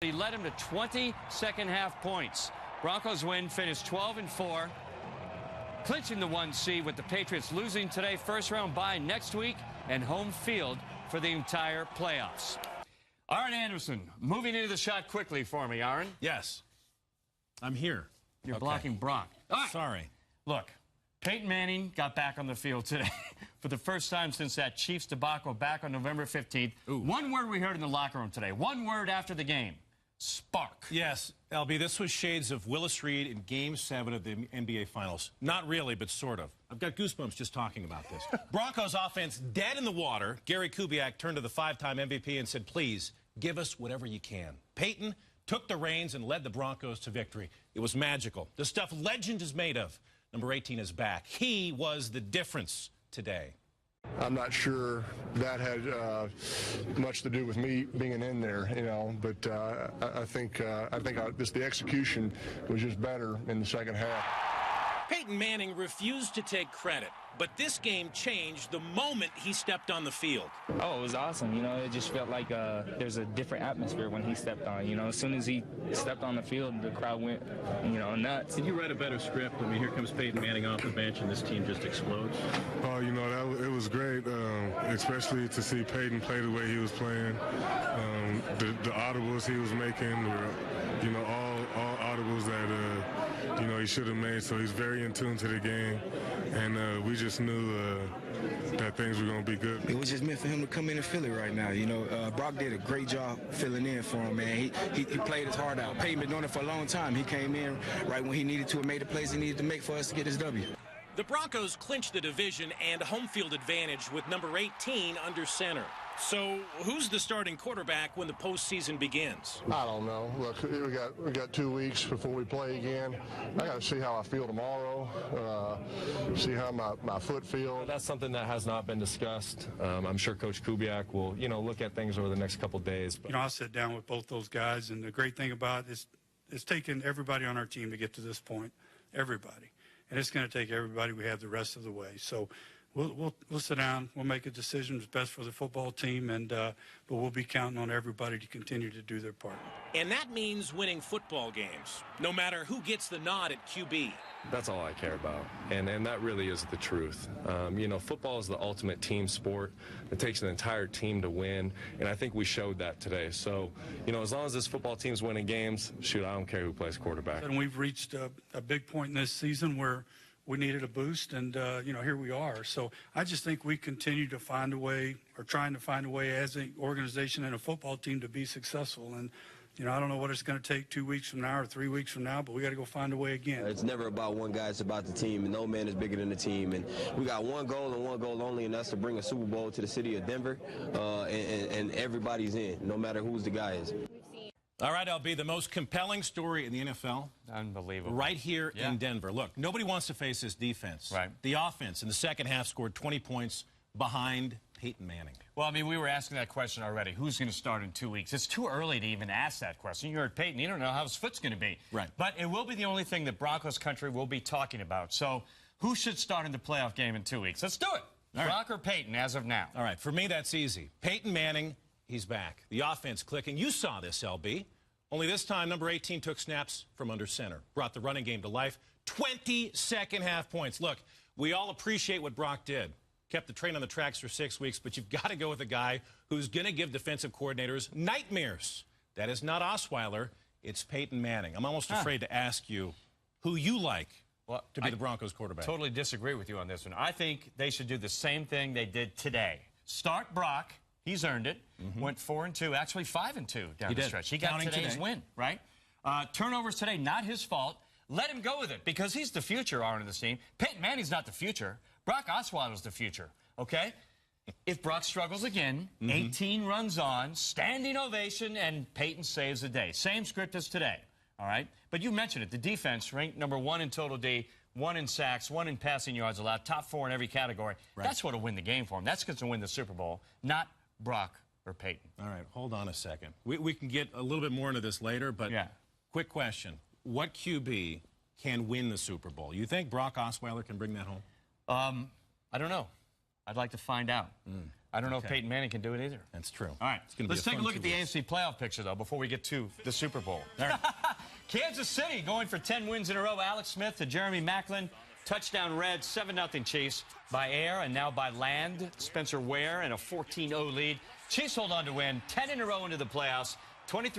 He led him to 20 second-half points. Broncos win, finished 12-4, clinching the 1 seed with the Patriots losing today, first-round bye next week, and home field for the entire playoffs. Arran Andersen, moving into the shot quickly for me, Arran. Yes. I'm here. You're blocking Brock. All right. Sorry. Look, Peyton Manning got back on the field today for the first time since that Chiefs debacle back on November 15th. Ooh. One word we heard in the locker room today. One word after the game. Spark. Yes, LB, this was shades of Willis Reed in Game 7 of the NBA Finals. Not really, but sort of. I've got goosebumps just talking about this. Broncos offense dead in the water. Gary Kubiak turned to the 5-time MVP and said, please, give us whatever you can. Peyton took the reins and led the Broncos to victory. It was magical. The stuff legend is made of. Number 18 is back. He was the difference today. I'm not sure that had much to do with me being in there, you know, but I think the execution was just better in the second half. Peyton Manning refused to take credit, but this game changed the moment he stepped on the field. Oh, it was awesome. You know, it just felt like there's a different atmosphere when he stepped on. You know, as soon as he stepped on the field, the crowd went, you know, nuts. Did you write a better script? I mean, here comes Peyton Manning off the bench, and this team just explodes. Oh, you know, it was great, especially to see Peyton play the way he was playing. The audibles he was making were, you know, all audibles that, you know, he should have made. So he's very in tune to the game, and we just knew that things were going to be good. It was just meant for him to come in and fill it right now. You know, Brock did a great job filling in for him, man. He played his heart out. Peyton been doing it for a long time. He came in right when he needed to and made the plays he needed to make for us to get his W. The Broncos clinched the division and home field advantage with number 18 under center. So who's the starting quarterback when the postseason begins? I don't know. Look, we got 2 weeks before we play again. I got to see how I feel tomorrow, see how my foot feels. That's something that has not been discussed. I'm sure Coach Kubiak will, you know, look at things over the next couple of days. You know, I sat down with both those guys, and the great thing about it is it's taken everybody on our team to get to this point, everybody. And it's going to take everybody we have the rest of the way. So we'll sit down, we'll make a decision that's best for the football team, and but we'll be counting on everybody to continue to do their part. And that means winning football games, no matter who gets the nod at QB. That's all I care about, and that really is the truth. You know, football is the ultimate team sport. It takes an entire team to win, and I think we showed that today. So, you know, as long as this football team's winning games, shoot, I don't care who plays quarterback. And we've reached a big point in this season where we needed a boost, and, you know, here we are. So I just think we continue to find a way, or trying to find a way as an organization and a football team to be successful. And, you know, I don't know what it's going to take 2 weeks from now or 3 weeks from now, but we got to go find a way again. It's never about one guy, it's about the team, and no man is bigger than the team. And we got one goal and one goal only, and that's to bring a Super Bowl to the city of Denver, and everybody's in, no matter who the guy is. All right, LB, the most compelling story in the NFL. Unbelievable. Right here in Denver. Look, nobody wants to face this defense. Right. The offense in the second half scored 20 points behind Peyton Manning. Well, I mean, we were asking that question already. Who's going to start in 2 weeks? It's too early to even ask that question. You heard Peyton. You don't know how his foot's going to be. Right. But it will be the only thing that Broncos country will be talking about. So who should start in the playoff game in 2 weeks? Let's do it. Brock or Peyton as of now? All right, for me, that's easy. Peyton Manning, he's back. The offense clicking. You saw this, LB. Only this time, number 18 took snaps from under center, brought the running game to life. 20 second-half points. Look, we all appreciate what Brock did. Kept the train on the tracks for 6 weeks, but you've got to go with a guy who's going to give defensive coordinators nightmares. That is not Osweiler. It's Peyton Manning. I'm almost afraid to ask you who you like to be the Broncos quarterback. Totally disagree with you on this one. I think they should do the same thing they did today. Start Brock. He's earned it. Went 4-2, actually 5-2 down the stretch. He got today's win, right? Turnovers today, not his fault. Let him go with it because he's the future on this team. Peyton Manning's not the future. Brock Osweiler's the future, okay? If Brock struggles again, 18 runs on, standing ovation, and Peyton saves the day. Same script as today, all right? But you mentioned it. The defense ranked number 1 in total D, 1 in sacks, 1 in passing yards allowed, top 4 in every category. Right. That's what will win the game for him. That's going to win the Super Bowl, not Brock or Peyton. All right, hold on a second. We can get a little bit more into this later, but quick question. What QB can win the Super Bowl? You think Brock Osweiler can bring that home? I don't know. I'd like to find out. I don't know if Peyton Manning can do it either. That's true. All right, let's take a look at the AFC playoff picture, though, before we get to the Super Bowl. Kansas City going for 10 wins in a row. Alex Smith to Jeremy Maclin. Touchdown Reds, 7-0 Chiefs by air and now by land. Spencer Ware and a 14-0 lead. Chiefs hold on to win 10 in a row into the playoffs. 23